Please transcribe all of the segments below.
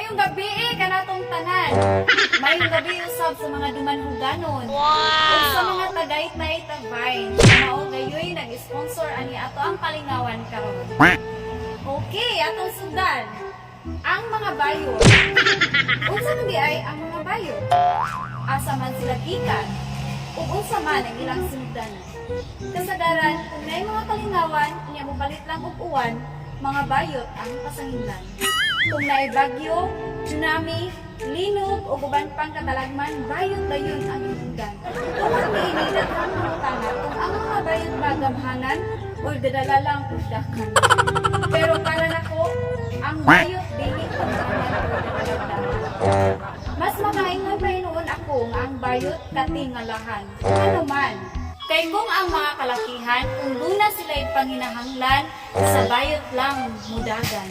Mayong gabi kanatong tanan. Mayong gabi usab sa mga dumanhuganon. Ug sa mga tagayt na itagbayn. Mao gayoy nag-sponsor ani ato ang kalingawan karon. Okay, atong sundan. Ang mga bayo. Unsa man di ay ang mga bayo? Asa man sila gikan? Ug unsa man ang ilang sinugdanan? Kasagaran, kung naay mga kalingawan, niya mo balit lang og uwan, mga bayot ang pasanghinlan. Kung naay bagyo, tsunami, linog o uban pang katalagman, bayot dayon ang hinungdan. Tungod niini daghang mga tanga kung ang mga bayot bagamhanan o dadala lang ugdakan. Pero para nako, ang bayot dili paghanan o dadala. Mas makaingon pa hinuon ako nga ang bayot katingalahan. Ano man? Kay kung ang mga kalakihan, kung duna sila'y panginahanglan, sa bayot lang mudagan.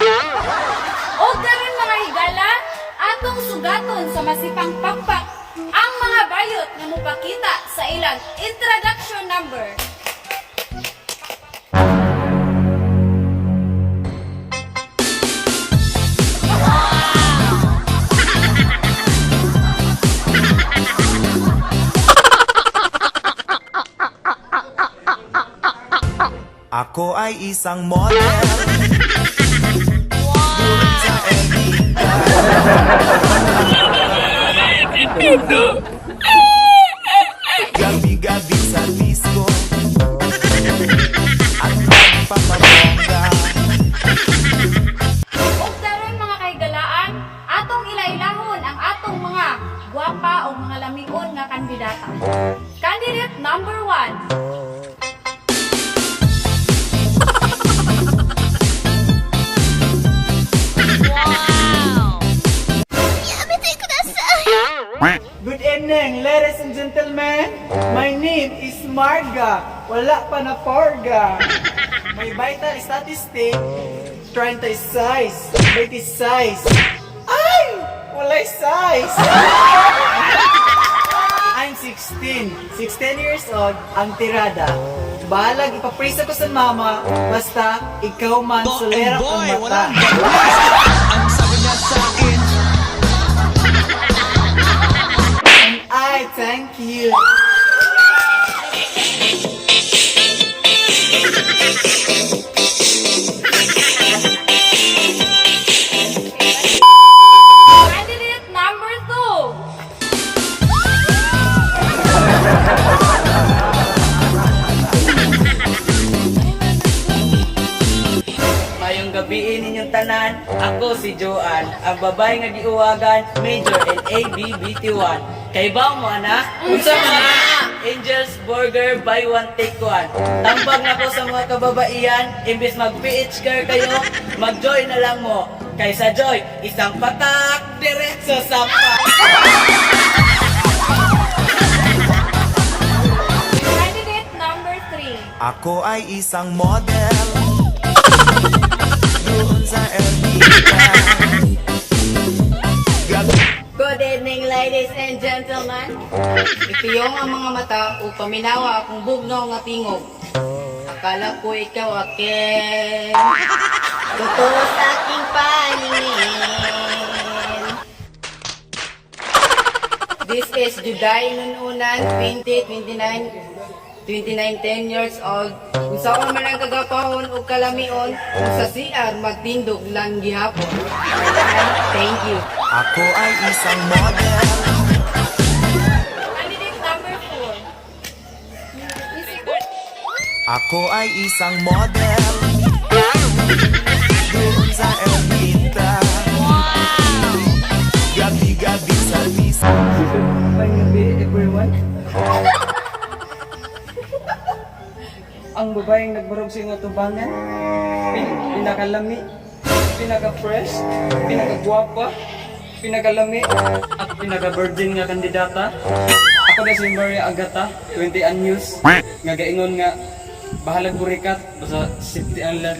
O karon mga higala, atong sugaton sa masipang pakpak ang mga bayot na mupakita sa ilang introduction number. Ako ay isang model. Doon sa Elvita. Gabi-gabi sa disco at magpapabongga. O karon mga kaigalaan, atong ilailahon ang atong mga gwapa o mga lamion nga kandidata. Candidate number 1. Good evening, ladies and gentlemen. My name is Marga. Wala pa na Porga. My vital statistic, 36, 26. Ay! Walay size! I'm 16 years old, ang tirada. Bahalag ipaprisa ko sa mama, basta ikaw man sulerap ang mata. Ang sabi niya sa akin, Ay, thank you. Candidate number 2. Mayong gabi ninyong tanan, ako si Joanne, ang babae nga giuwagan, Major in ABBT1. Kay ba mo ana? Unsa man? Angel's Burger buy one take one. Tambag na ko sa mga kababaihan, imbes mag-PH car kayo, mag-joy na lang mo. Kaysa joy, isang patak, diretso sa pa. Candidate number 3. ako ay isang model. Doon sa Elvita. Good evening, ladies and gentlemen. Itiyong ang mga mata o paminawa akong bugnaw nga tingog. Akala ko ikaw akin. Totoo sa aking paningin. This is Juday Nununan, 10 years old. Kung saan man ang kagapahon o kalamion, kung sa CR magtindog lang gihapon. Thank you. Ako ay isang model. Candidate number 4. Ako ay isang model. Doon sa Elvita. Gabi-gabi sa disco. May gabi, everyone. Ang babaeng nagbarog sa iyong tubangan, pinakalami, pinaka-fresh, pinaka-guwapa, pinakalami, at pinaka-virgin nga kandidata. Ako na si Maria Agata, 20 anyos, nga gaingon nga, bahalag burikat, basta safety ang lang.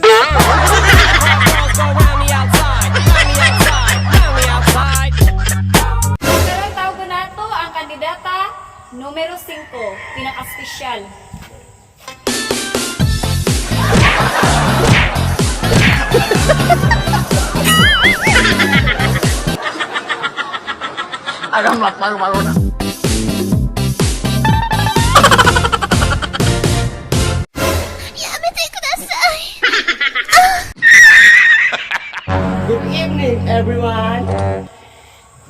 Karong tawag nato ang kandidata numero 5, pinaka-espesyal. Good evening, everyone.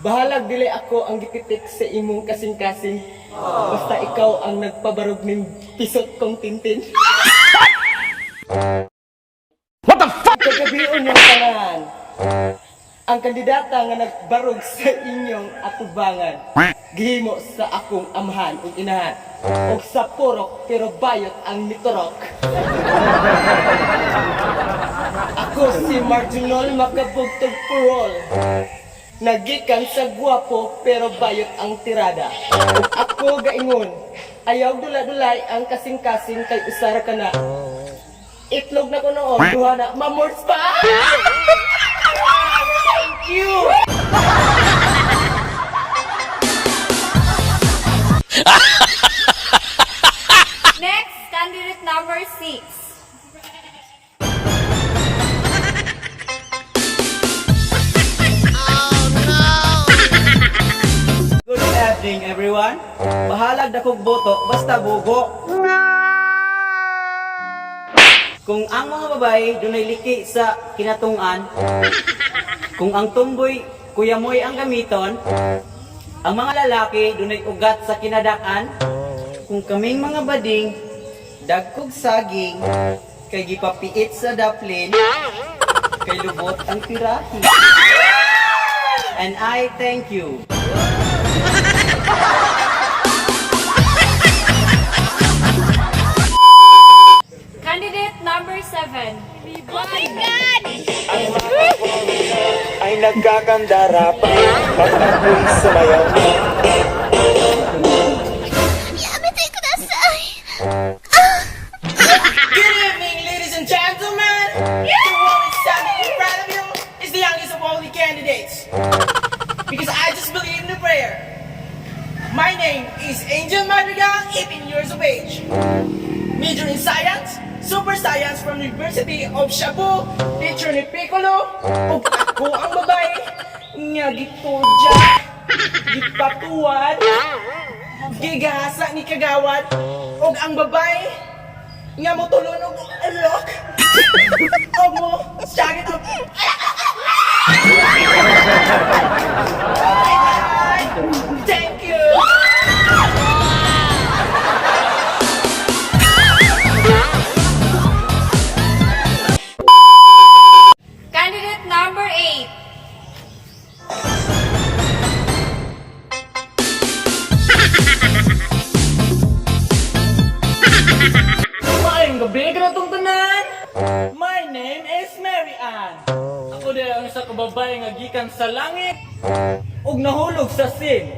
Bahalag dili ako ang gipitik sa imong kasing-kasing. Basta ikaw ang nagpabarog ng pisot kong tintin. What the fuck? Kagabion yung tanan. Ang kandidata nga nagbarog sa inyong atubangan, gihimo sa akong amahan ug inahan, ug sa purok pero bayot ang niturok. Ako si Marginal Makabugtog Purol. Nagikan sa guwapo pero bayot ang tirada. Ug ako gaingon, ayaw dula-dulay ang kasing-kasing kay usara ka na. Itlog na ko noon, duha na, mamors pa! Thank you! Next, candidate number 6. Good evening, everyone. Bahalag na kong boto, basta bugo. Kung ang mga babae dunay liki sa kinatungan, kung ang tumboy kuyamoy ang gamiton, ang mga lalaki dunay ugat sa kinadakan, kung kaming mga bading dagkog saging, kay gipapiit sa daplin, kay lubot ang tirahi. And I thank you. Candidate number 7. Ay nagkakandara pa pag ako'y sumayaw. Good evening, ladies and gentlemen. The woman standing in front of you is the youngest of all the candidates. Because I just believe in the prayer. My name is Angel Madrigal, 18 years of age. Major in science, super science from the University of Shabu, teacher ni Piccolo, ug ako ang babae nga gitudya, gipatuwad, gigasa ni Kagawad, ug ang babae nga motulon og alok, ug mo sagit og thank you. Candidate number 8. Maayong gabi ka na itong tanan. My name is Mary Ann. Ako din ang isa kababae nga gikan sa langit ug nahulog sa sin.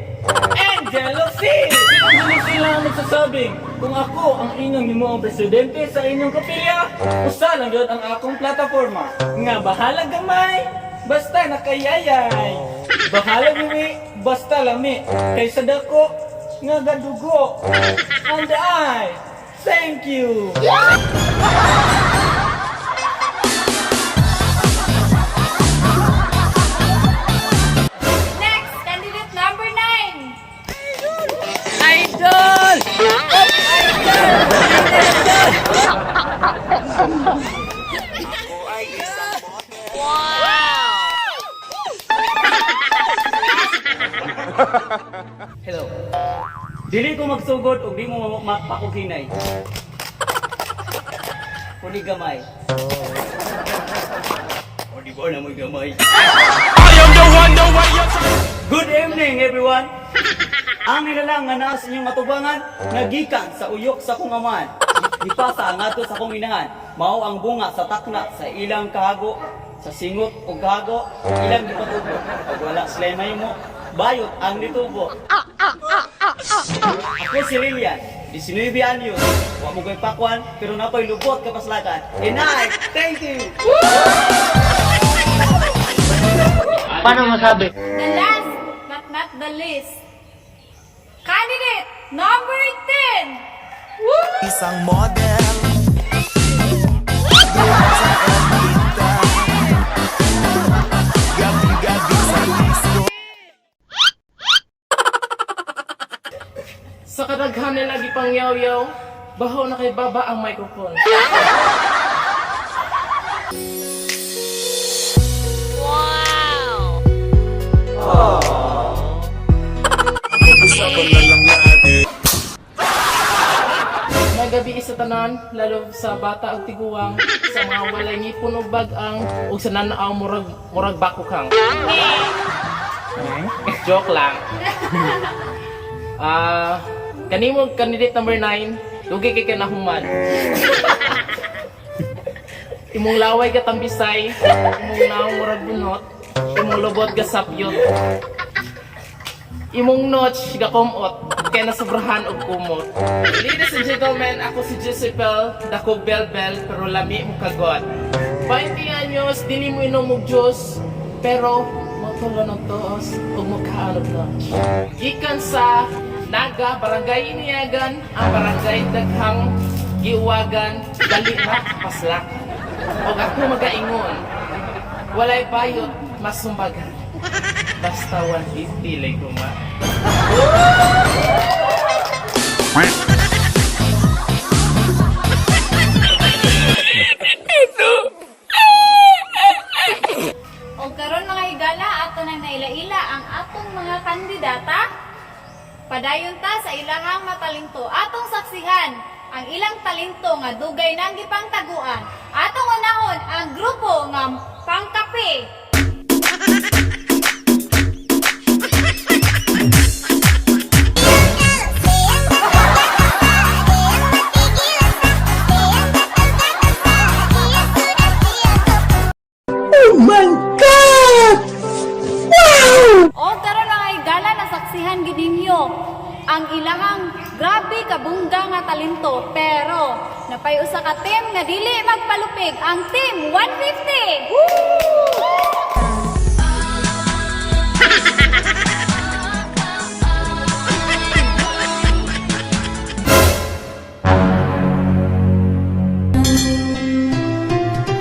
Angel of Sin! Sino sila ang magsasabing kung ako ang inyong himuong presidente sa inyong kapilya, usa lang yun ang akong plataforma. Nga bahala gamay, basta nakayayay. Bahala gumi, basta lami. Kaysa dako, nga gadugo. And I, thank you! Next, candidate number 9. Hello. Dili ko magsugod ug di mo mapakuginay. Kuni gamay. O di ba na mo gamay? Good evening, everyone. Ang nilalang nga naa sa inyong matubangan, nagikan sa uyok sa kong amahan. Ipasa ang ato sa kong inahan. Mao ang bunga sa takna sa ilang kahago, sa singot o kahago, ilang gipatubo. Pag wala sila mo, bayot ang ditubo. Ako si Lilian, 19 anyos. Wa mo ko'y pakwan, pero napoy lubot kapaslakan. And I, thank you! Paano masabi? The last but not the least. Candidate number 10. Isang model Sa kadaghan nila gipangyaw-yaw, bahaw na kay baba ang microphone. May gabi sa tanan, lalo sa bata ug tiguang, sa mga walay ngipon ug bag-ang, ug sa nanaaw murag bakukang. Joke lang. Kanimo candidate number 9, lugi kay kanahuman. Imong laway ka tambisay, imong naong murag bunot, imong lubot ka sapyot. Imong notch gakomot, kaya nasobrahan og kumot. Ladies and gentlemen, ako si Jezebel, dako bel-bel, pero lami mo kagot. 20 anyos, dili mo inom og Diyos, pero motulo ng toos ug mukhaan og notch. Gikan sa Naga, Barangay Iniagan, ang barangay daghang giuwagan, dali na paslak. Og ako magaingon, walay bayot, masumbagan. Basta 150 lay kuma. O karon mga higala, ato nang naila-ila ang atong mga kandidata. Padayon ta sa ilahang matalento. Atong saksihan ang ilang talento nga dugay nang gipangtaguan. Atong unahon ang grupo nga Pangkape. O karon mga higala, nasaksihan gid ninyo ang ilahang grabe kabungga nga talento, pero napay usa ka team nga dili magpalupig, ang team 150.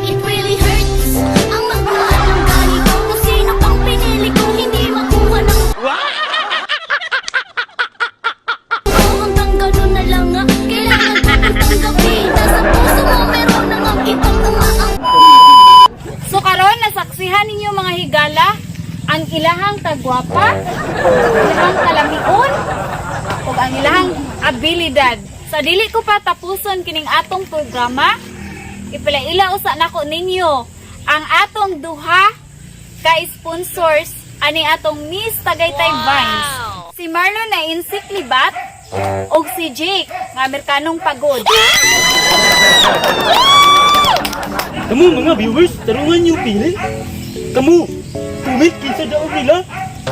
It really hurts ang magmahal ng ganito. Kung sino pang pinili kong hindi makuha ng hanggang ganun na lang nga. Kailangan ko kong tanggapin. Nasa puso mo meron na nga ibang umaang. So karon nasaksihan ninyo mga higala ang ilahang kagwapa, ilahang kalamion, ug ang ilahang abilidad. Sa dili ko pa tapuson kining atong programa, ipilaila usa nako ninyo ang atong duha ka sponsors ani atong Miss Tagaytay Vines. Si Marlon na insik libat ug si Jake nga Amerikanong pagod. Kamu mga viewers, tarungan niyo pili. Kamu, tumit kinsa daog nila.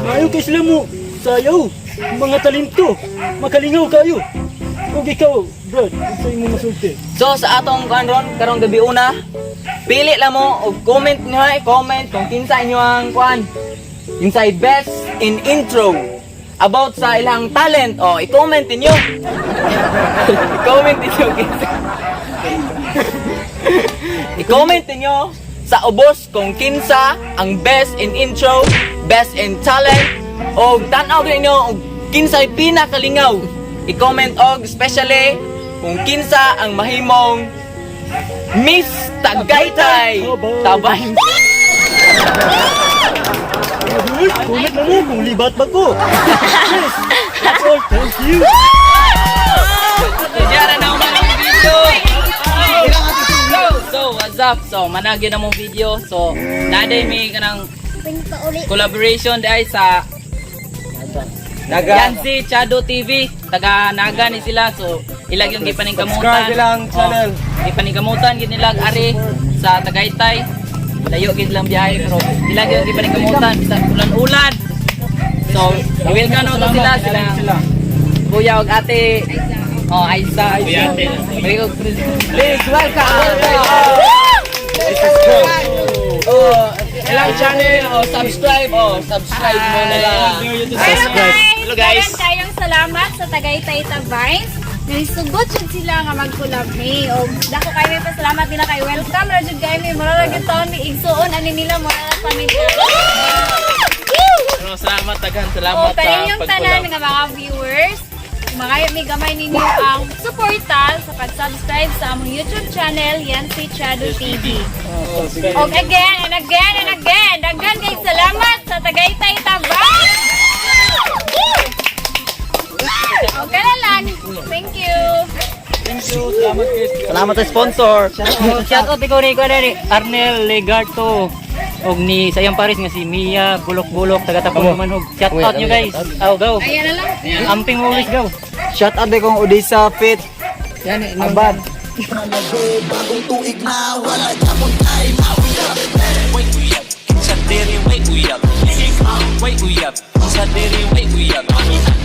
Maayo kay sila mo sayaw, mga talento, makalingaw kayo. Ug ikaw, Brad, sa imo masulti. So sa atong kanron karong gabi una, pili lang mo og comment nyo i-comment kung kinsa inyo ang kuan. Inside best in intro about sa ilang talent. O i-comment niyo. I-comment niyo kinsa. I-comment niyo sa ubos kung kinsa ang best in intro, best in talent, o tan-aw niyo og kinsa'y pinakalingaw. I-comment og especially kung kinsa ang mahimong Miss Tagaytay Tabay. Mga viewers, comment na mo kung libat ba ko. Yes, that's all. Thank you. Diyan na mga video. So, what's up? So, managi na mong video. So, naday may kanang collaboration dahil sa Yan si Chado TV, taga Naga ni sila. So, ilag yung gipaningkamutan. Subscribe lang channel. Gipaningkamutan gid nilag ari sa Tagaytay. Layo gid lang biyahe pero ilag yung gipaningkamutan sa ulan-ulan. So, welcome na to sila. Kuya ug ate. Oh, Aisa. Please welcome. Oh, ilang channel subscribe mo na lang. Hello guys! Kayong salamat sa Tagaytay Vines. Naisugot yun sila nga mag-collab ni. O dako kayo may pasalamat nila kay welcome. Rajud kayo may mararagin taon ni Igsoon. Ani nila mo na pamilya. Salamat, tagan. Salamat O kayo yung tanan nga mga viewers. may gamay ninyo ang suporta sa pag-subscribe sa among YouTube channel, yan si Chado TV. Og again and again and again, daghan kay salamat sa Tagaytay Tabang! Okay na lang. Thank you. Salamat sa sponsor. Shout out ikaw ni Arnel Legarto og ni sayang Paris nga si Mia Bulok-Bulok taga Tapong Manhog. Shout out nyo guys. Aw go. Ayan na lang. Amping always go. Shout out kong Odessa Fit. Abad. Wait, we up.